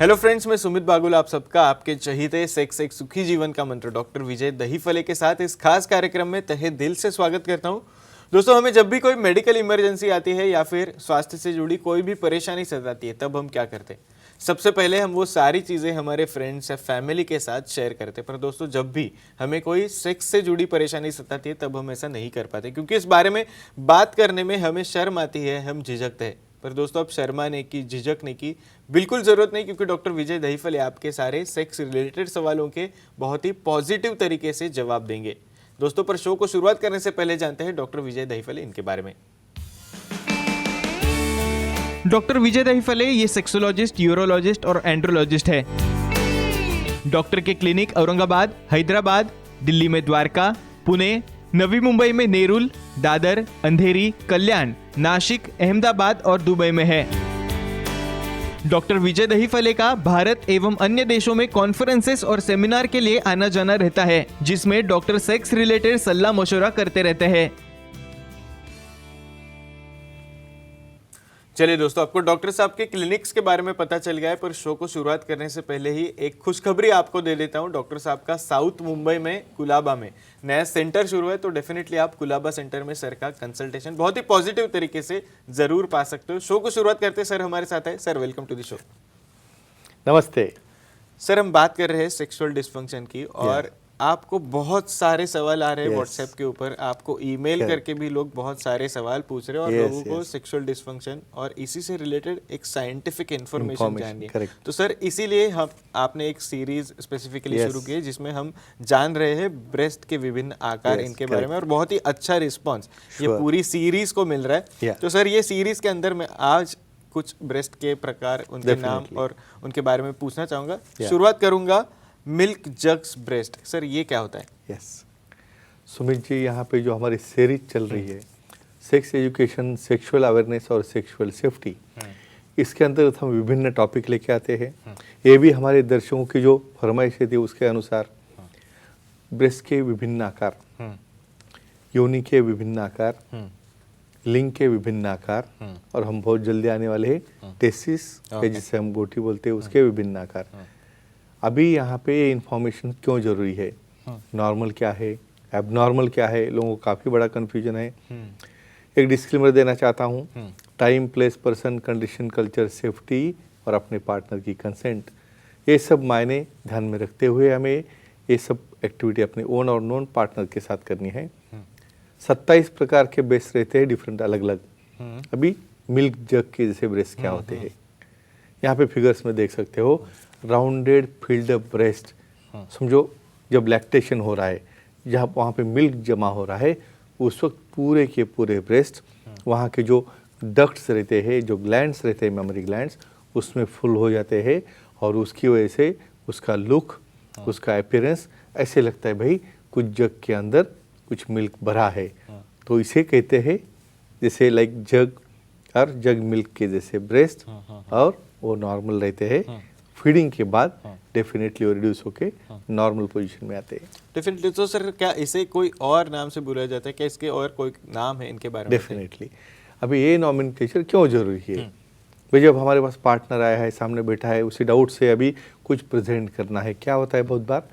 Hello friends, मैं सुमित बागुल आप सबका आपके चहीते सेक्स एक सुखी जीवन का मंत्र डॉक्टर विजय दहीफले के साथ इस खास कार्यक्रम में तहे दिल से स्वागत करता हूं। दोस्तों, हमें जब भी कोई मेडिकल इमरजेंसी आती है या फिर स्वास्थ्य से जुड़ी कोई भी परेशानी सताती है, तब हम क्या करते हैं? सबसे पहले हम वो सारी चीज़ें हमारे फ्रेंड्स या फैमिली के साथ शेयर करते हैं। पर दोस्तों, जब भी हमें कोई सेक्स से जुड़ी परेशानी सताती है, तब हम ऐसा नहीं कर पाते, क्योंकि इस बारे में बात करने में हमें शर्म आती है, हम झिझकते हैं। पर दोस्तों, अब शर्माने की, झिझकने की बिल्कुल ज़रूरत नहीं, क्योंकि डॉक्टर विजय दहीफले आपके सारे सेक्स रिलेटेड सवालों के बहुत ही पॉजिटिव तरीके से जवाब देंगे। दोस्तों, पर शो को शुरुआत करने से पहले जानते हैं डॉक्टर विजय दहीफले इनके बारे में। डॉक्टर विजय दहीफले ये सेक्सोलॉजिस्ट, यूरोलॉजिस्ट और एंड्रोलॉजिस्ट है। डॉक्टर के क्लिनिक औरंगाबाद, हैदराबाद, दिल्ली में द्वारका, पुणे, नवी मुंबई में नेरुल, दादर, अंधेरी, कल्याण, नासिक, अहमदाबाद और दुबई में है। डॉक्टर विजय दहीफले का भारत एवं अन्य देशों में कॉन्फ्रेंसेस और सेमिनार के लिए आना जाना रहता है, जिसमें डॉक्टर सेक्स रिलेटेड सलाह मशवरा करते रहते हैं। चलिए दोस्तों, आपको डॉक्टर साहब के क्लिनिक्स के बारे में पता चल गया है, पर शो को शुरुआत करने से पहले ही एक खुशखबरी आपको दे देता हूं। डॉक्टर साहब का साउथ मुंबई में कुलाबा में नया सेंटर शुरू है, तो डेफिनेटली आप कुलाबा सेंटर में सर का कंसल्टेशन बहुत ही पॉजिटिव तरीके से जरूर पा सकते हो। शो को शुरुआत करते हैं, सर हमारे साथ है। Sir, welcome to the show. नमस्ते सर, हम बात कर रहे हैं सेक्सुअल डिस्फंक्शन की, और आपको बहुत सारे सवाल आ रहे हैं व्हाट्सएप के ऊपर, आपको ईमेल करके भी लोग बहुत सारे सवाल पूछ रहे हैं, और लोगों को सेक्सुअल डिस्फंक्शन और इसी से रिलेटेड एक साइंटिफिक इंफॉर्मेशन जाननी है। तो सर, इसीलिए हम आपने एक सीरीज स्पेसिफिकली शुरू की है, जिसमें हम जान रहे हैं ब्रेस्ट के विभिन्न आकार, इनके बारे में, और बहुत ही अच्छा रिस्पॉन्स ये पूरी सीरीज को मिल रहा है। तो सर, ये सीरीज के अंदर मैं आज कुछ ब्रेस्ट के प्रकार, उनके नाम और उनके बारे में पूछना चाहूंगा। शुरुआत करूंगा मिल्क जग्स ब्रेस्ट। सर, ये क्या होता है? यस सुमित जी, यहाँ पे जो हमारी सीरीज चल रही है सेक्स एजुकेशन, सेक्सुअल अवेयरनेस और सेक्सुअल सेफ्टी, इसके अंतर्गत हम विभिन्न टॉपिक लेके आते हैं। ये भी हमारे दर्शकों की जो फरमाइश थी उसके अनुसार ब्रेस्ट के विभिन्न आकार, योनि के विभिन्न आकार, लिंग के विभिन्न आकार, और हम बहुत जल्दी आने वाले हैं टेस्टिस, जिसे हम गोटी बोलते हैं, उसके विभिन्न आकार। अभी यहाँ पे ये इन्फॉर्मेशन क्यों जरूरी है, नॉर्मल क्या है, एबनॉर्मल क्या है, लोगों को काफ़ी बड़ा कन्फ्यूजन है। एक डिस्क्लेमर देना चाहता हूँ, time, place, person, condition, culture, safety और अपने पार्टनर की कंसेंट, ये सब मायने ध्यान में रखते हुए हमें ये सब एक्टिविटी अपने ओन और नॉन पार्टनर के साथ करनी है। 27 प्रकार के ब्रेस्ट रहते हैं, डिफरेंट, अलग अलग। अभी मिल्क जग के जैसे ब्रेस्ट क्या होते हैं, यहाँ पे फिगर्स में देख सकते हो। राउंडेड फील्ड ब्रेस्ट, समझो जब लैक्टेशन हो रहा है, जहाँ वहाँ पे मिल्क जमा हो रहा है, उस वक्त पूरे के पूरे ब्रेस्ट, वहाँ के जो डक्ट्स रहते हैं, जो ग्लैंड्स रहते हैं, मेमोरी ग्लैंड्स, उसमें फुल हो जाते हैं, और उसकी वजह से उसका लुक, उसका अपीयरेंस ऐसे लगता है भाई कुछ जग के अंदर कुछ मिल्क भरा है। तो इसे कहते हैं जैसे लाइक जग और जग मिल्क के जैसे ब्रेस्ट, और वो नॉर्मल रहते हैं। फीडिंग के बाद डेफिनेटली वो रिड्यूस होके नॉर्मल पोजीशन में आते हैं। डेफिनेटली। तो सर, क्या इसे कोई और नाम से बुलाया जाता है? क्या इसके और कोई नाम है इनके बारे में? डेफिनेटली। अभी ये नॉमेनक्लेचर क्यों जरूरी है भाई? जब हमारे पास पार्टनर आया है, सामने बैठा है, उसी डाउट से अभी कुछ प्रेजेंट करना है, क्या होता है बहुत बार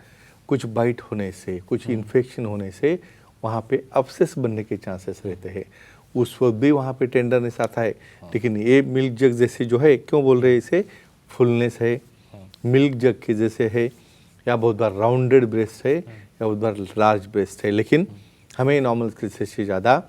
कुछ बाइट होने से, कुछ इन्फेक्शन होने से वहाँ पे अब्सेस बनने के चांसेस रहते हैं। उस वक्त भी वहाँ पे टेंडरनेस आता है। लेकिन ये मिल्क जग जैसे जो है, क्यों बोल रहे हैं इसे, फुलनेस है, मिल्क जग के जैसे है, या बहुत बार राउंडेड ब्रेस्ट है, या बहुत बार लार्ज ब्रेस्ट है। लेकिन हमें नॉर्मल से ज़्यादा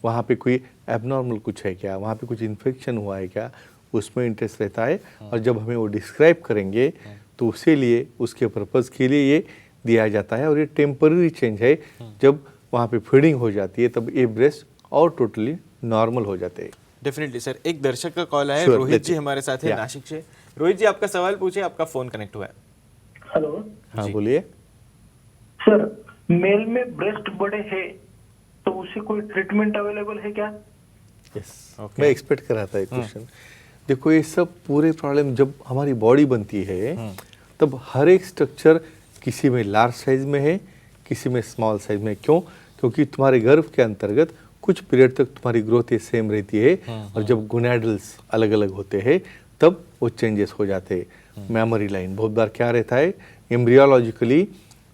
वहाँ पे कोई एबनॉर्मल कुछ है क्या, वहाँ पे कुछ इन्फेक्शन हुआ है क्या, उसमें इंटरेस्ट रहता है। और जब हमें वो डिस्क्राइब करेंगे तो उसी लिए, उसके पर्पज़ के लिए ये दिया जाता है। और ये टेम्पररी चेंज है, जब वहाँ पे फीडिंग हो जाती है तब ये ब्रेस्ट और टोटली नॉर्मल हो जाते हैं। Definitely sir. एक दर्शक का कॉल है, रोहित जी हमारे साथ है नासिक से। रोहित जी, आपका सवाल पूछिए, आपका फोन कनेक्ट हुआ है। हेलो, हाँ बोलिए। सर, मेल में ब्रेस्ट बड़े हैं तो उसे कोई ट्रीटमेंट अवेलेबल है क्या? यस, मैं एक्सपेक्ट कर रहा था ये क्वेश्चन। देखो, ये सब पूरे प्रॉब्लम जब हमारी बॉडी बनती है तब हर एक स्ट्रक्चर किसी में लार्ज साइज में है, किसी में स्मॉल साइज में। क्यों? क्योंकि तुम्हारे गर्भ के अंतर्गत कुछ पीरियड तक तुम्हारी ग्रोथ ये सेम रहती है, और जब गोनैडल्स अलग अलग होते हैं तब वो चेंजेस हो जाते हैं। Memory line. बहुत बार क्या रहता है एम्ब्रियोलॉजिकली,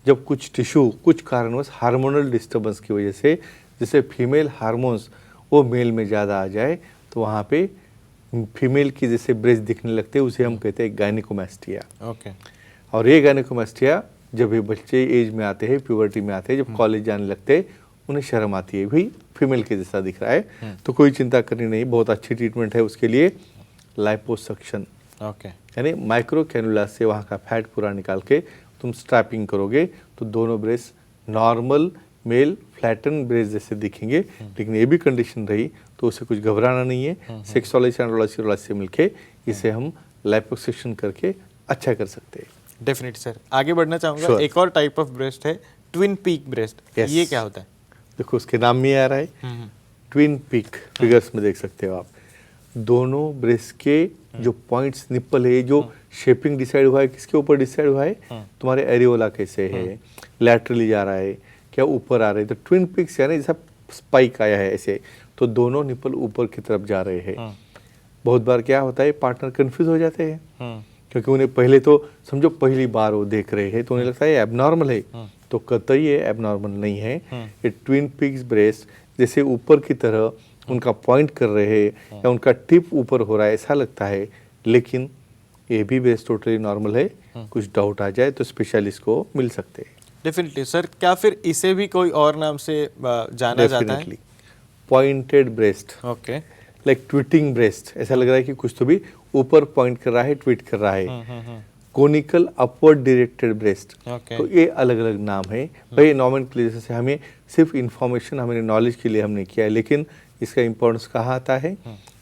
जब कुछ टिश्यू कुछ कारणवश हार्मोनल डिस्टर्बेंस की वजह से, जैसे फीमेल हार्मोन्स वो मेल में ज़्यादा आ जाए, तो वहाँ पे फीमेल की जैसे ब्रेस्ट दिखने लगते हैं, उसे हम कहते हैं गायनिकोमास्टिया। ओके। और ये गायनिकोमास्टिया जब ये बच्चे एज में आते हैं, प्यूबर्टी में आते हैं, जब कॉलेज जाने लगते हैं, उन्हें शर्म आती है, भाई फीमेल के जैसा दिख रहा है, तो कोई चिंता करनी नहीं, बहुत अच्छी ट्रीटमेंट है उसके लिए, लाइपोसक्शन। ओके। यानी माइक्रो कैनुला से वहाँ का फैट पूरा निकाल के तुम स्ट्रैपिंग करोगे, तो दोनों breast normal male flatten breast जैसे दिखेंगे। लेकिन ये भी कंडीशन रही तो उसे कुछ घबराना नहीं है, सेक्सोलॉजी एंड्रोलॉजी से मिलके इसे हम लाइपोसक्शन करके अच्छा कर सकते हैं। डेफिनेटली सर, आगे बढ़ना चाहूँगा। Sure. एक और टाइप ऑफ ब्रेस्ट है ट्विन पीक ब्रेस्ट। Yes. ये क्या होता है? देखो उसके नाम में आ रहा है ट्विन पीक, फिगर्स में देख सकते हो आप, दोनों ब्रेस्ट के जो पॉइंट्स निप्पल है, जो शेपिंग डिसाइड हुआ है किसके ऊपर डिसाइड हुआ है, तुम्हारे एरियोला कैसे है, लैटरली जा रहा है क्या ऊपर आ रहे हैं, तो ट्विन पीक्स यानी जैसा स्पाइक आया है ऐसे, तो दोनों निप्पल ऊपर की तरफ जा रहे हैं। बहुत बार क्या होता है पार्टनर कंफ्यूज हो जाते हैं, क्योंकि उन्हें पहले तो समझो पहली बार वो देख रहे हैं, तो उन्हें लगता है एबनॉर्मल है, तो कतई ये एबनॉर्मल नहीं है। ये ट्विन पीक्स ब्रेस्ट जैसे ऊपर की तरह उनका पॉइंट कर रहे हैं या उनका टिप ऊपर हो रहा है ऐसा लगता है, लेकिन ये भी ब्रेस्ट टोटली नॉर्मल है। कुछ डाउट आ जाए तो स्पेशलिस्ट को मिल सकते हैं। डेफिनेटली सर, क्या फिर इसे भी कोई और नाम से जाना जाता है? Pointed breast, okay. Like tweeting breast, ऐसा लग रहा है कि कुछ तो भी ऊपर पॉइंट कर रहा है, ट्वीट कर रहा है। कोनिकल अपवर्ड डायरेक्टेड ब्रेस्ट, तो ये अलग अलग नाम है भाई। नॉमेनक्लेचर से हमें सिर्फ इंफॉर्मेशन, हमारे नॉलेज के लिए हमने किया है, लेकिन इसका इम्पोर्टेंस कहाँ आता है,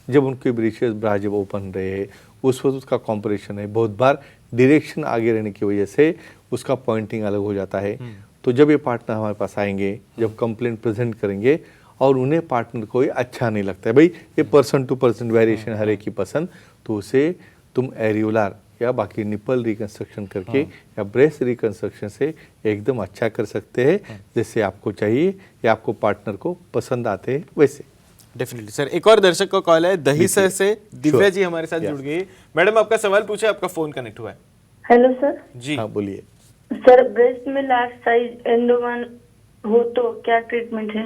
जब उनके ब्रीचेस ब्रा जब ओपन रहे हैं उस वक्त उसका कॉम्परेशन है। बहुत बार डायरेक्शन आगे रहने की वजह से उसका पॉइंटिंग अलग हो जाता है। तो जब ये पार्टनर हमारे पास आएंगे, जब कंप्लेंट प्रेजेंट करेंगे और उन्हें पार्टनर को ये अच्छा नहीं लगता है, भाई ये पर्सन टू पर्सन वेरिएशन हर एक की पसंद, तो उसे तुम एरियोलार या बाकी निपल रिकंस्ट्रक्शन करके या ब्रेस्ट रिकंस्ट्रक्शन से एकदम अच्छा कर सकते हैं, जैसे आपको चाहिए या आपको पार्टनर को पसंद आते हैं वैसे। डेफिनेटली सर, एक और दर्शक का कॉल है दहीसर से, दिव्या जी हमारे साथ जुड़ गई। मैडम आपका सवाल पूछे, आपका फोन कनेक्ट हुआ है। Hello sir. जी हाँ बोलिए। सर ब्रेस्ट में लार्ज साइज एंडोवन हो तो क्या ट्रीटमेंट है?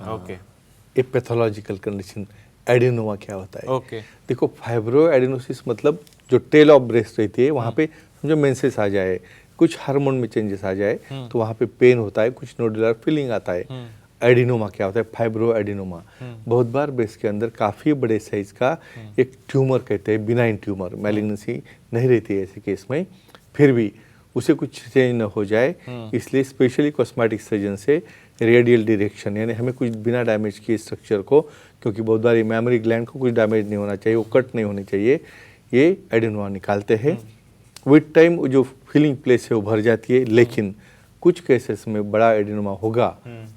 ओके। ये पैथोलॉजिकल कंडीशन एडिनोमा क्या होता है? ओके। देखो फाइब्रो एडिनोसिस मतलब जो टेल ऑफ ब्रेस्ट रहती है वहाँ पे समझो मेंसेस आ जाए, कुछ हार्मोन में चेंजेस आ जाए, तो वहाँ पे पेन होता है, कुछ नोडुलर फीलिंग आता है। एडिनोमा क्या होता है? फाइब्रो एडिनोमा बहुत बार ब्रेस्ट के अंदर काफ़ी बड़े साइज का एक ट्यूमर कहते हैं, बिनाइन ट्यूमर, मैलिग्नेंसी नहीं रहती है ऐसे केस में, फिर भी उसे कुछ चेंज न हो जाए, इसलिए स्पेशली कॉस्मेटिक सर्जन से रेडियल डायरेक्शन, यानी हमें कुछ बिना डैमेज किए स्ट्रक्चर को, क्योंकि बहुत बार मेमोरी ग्लैंड को कुछ डैमेज नहीं होना चाहिए, वो कट नहीं होनी चाहिए, ये एडिनोमा निकालते हैं। विद टाइम जो फीलिंग प्लेस है वो भर जाती है, लेकिन कुछ केसेस में बड़ा एडिनोमा होगा,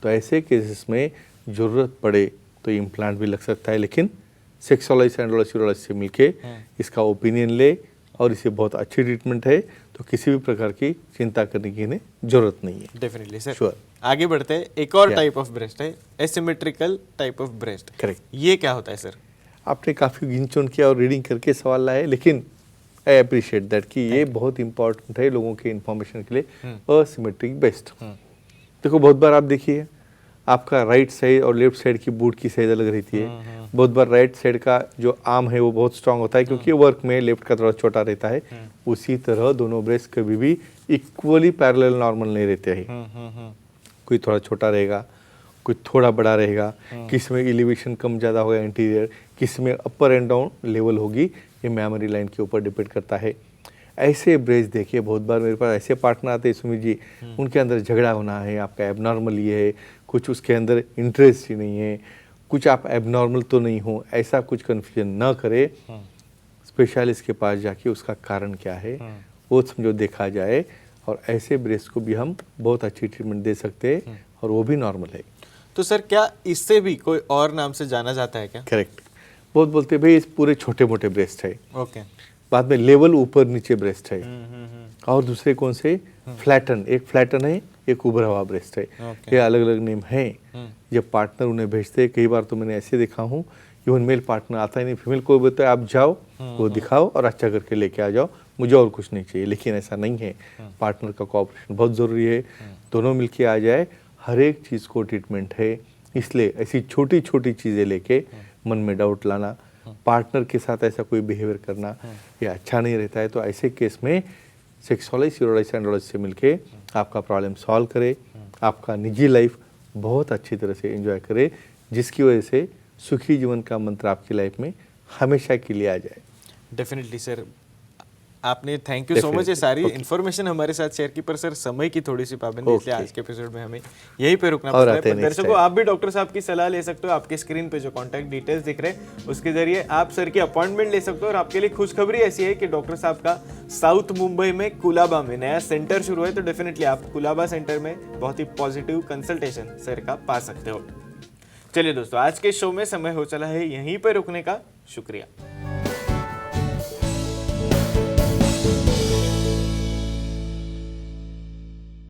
तो ऐसे केसेस में ज़रूरत पड़े तो इम्प्लांट भी लग सकता है, लेकिन सेक्सोलॉजी एंड्रोलॉजी से मिलके इसका ओपिनियन ले और इसे बहुत अच्छी ट्रीटमेंट है, तो किसी भी प्रकार की चिंता करने की इन्हें जरूरत नहीं है। Definitely sir. Sure. आगे बढ़ते हैं, एक और Yeah. टाइप ऑफ ब्रेस्ट है asymmetrical type of breast. Correct. ये क्या होता है सर? आपने काफ़ी गिनचुन किया और रीडिंग करके सवाल लाए, लेकिन आई अप्रिशिएट दैट कि ये बहुत इंपॉर्टेंट है लोगों के इन्फॉर्मेशन के लिए। असिमेट्रिक ब्रेस्ट, देखो बहुत बार आप देखिए आपका राइट साइड और लेफ्ट साइड की बूट की साइज अलग रहती है। बहुत बार राइट साइड का जो आर्म है वो बहुत स्ट्रांग होता है, क्योंकि वर्क में लेफ्ट का थोड़ा छोटा रहता है। उसी तरह दोनों ब्रेस्ट कभी भी इक्वली पैरेलल नॉर्मल नहीं रहते हैं, कोई थोड़ा छोटा रहेगा, कोई थोड़ा बड़ा रहेगा, किसी में एलिवेशन कम ज़्यादा होगा इंटीरियर, किसी में अपर एंड डाउन लेवल होगी, ये मेमोरी लाइन के ऊपर डिपेंड करता है। ऐसे ब्रेस्ट देखिए, बहुत बार मेरे पास ऐसे पार्टनर आते हैं सुमित जी, उनके अंदर झगड़ा होना है, आपका एबनॉर्मल ये है, कुछ उसके अंदर इंटरेस्ट ही नहीं है, कुछ आप एबनॉर्मल तो नहीं हो, ऐसा कुछ कन्फ्यूजन ना करे, स्पेशलिस्ट के पास जाके उसका कारण क्या है वो समझो देखा जाए, और ऐसे ब्रेस्ट को भी हम बहुत अच्छी ट्रीटमेंट दे सकते हैं और वो भी नॉर्मल है। तो सर क्या इससे भी कोई और नाम से जाना जाता है क्या? करेक्ट। बहुत बोलते हैं भाई इस पूरे छोटे मोटे ब्रेस्ट है, ओके। बाद में लेवल ऊपर नीचे ब्रेस्ट है, और दूसरे कौन से फ्लैटन, एक फ्लैटन है, एक उभरा हुआ ब्रेस्ट है। ये अलग अलग नेम है। जब पार्टनर उन्हें भेजते हैं, कई बार तो मैंने ऐसे देखा हूँ, इवन मेल पार्टनर आता ही नहीं, फीमेल को बोलते हैं आप जाओ वो दिखाओ और अच्छा करके लेके आ जाओ, मुझे और कुछ नहीं चाहिए, लेकिन ऐसा नहीं है। पार्टनर का कोऑपरेशन बहुत ज़रूरी है, दोनों मिलके आ जाए, हर एक चीज़ को ट्रीटमेंट है। इसलिए ऐसी छोटी छोटी चीज़ें लेके मन में डाउट लाना, पार्टनर के साथ ऐसा कोई बिहेवियर करना ये अच्छा नहीं रहता है। तो ऐसे केस में सेक्सोलॉजिस्ट, यूरोलॉजिस्ट, एंड्रोलॉजिस्ट से मिलके आपका प्रॉब्लम सॉल्व करे, आपका निजी लाइफ बहुत अच्छी तरह से एंजॉय करे, जिसकी वजह से सुखी जीवन का मंत्र आपकी लाइफ में हमेशा के लिए आ जाए। डेफिनेटली सर, आपने थैंक यू सो मच ये सारी इन्फॉर्मेशन हमारे साथ शेयर की, पर सर समय की थोड़ी सी पाबंदी, इसलिए आज के एपिसोड में हमें यहीं पे रुकना पड़ता है। पर दर्शकों, आप भी डॉक्टर साहब की सलाह ले सकते हो। आपके स्क्रीन पे जो कॉन्टैक्ट डिटेल्स दिख रहे हैं उसके जरिए आप सर की अपॉइंटमेंट ले सकते हो। और आपके लिए खुशखबरी ऐसी है कि डॉक्टर साहब का साउथ मुंबई में कुलाबा में नया सेंटर शुरू है, तो डेफिनेटली आप कुलाबा सेंटर में बहुत ही पॉजिटिव कंसल्टेशन सर का पा सकते हो। चलिए दोस्तों, आज के शो में समय हो चला है यहीं पर रुकने का। शुक्रिया।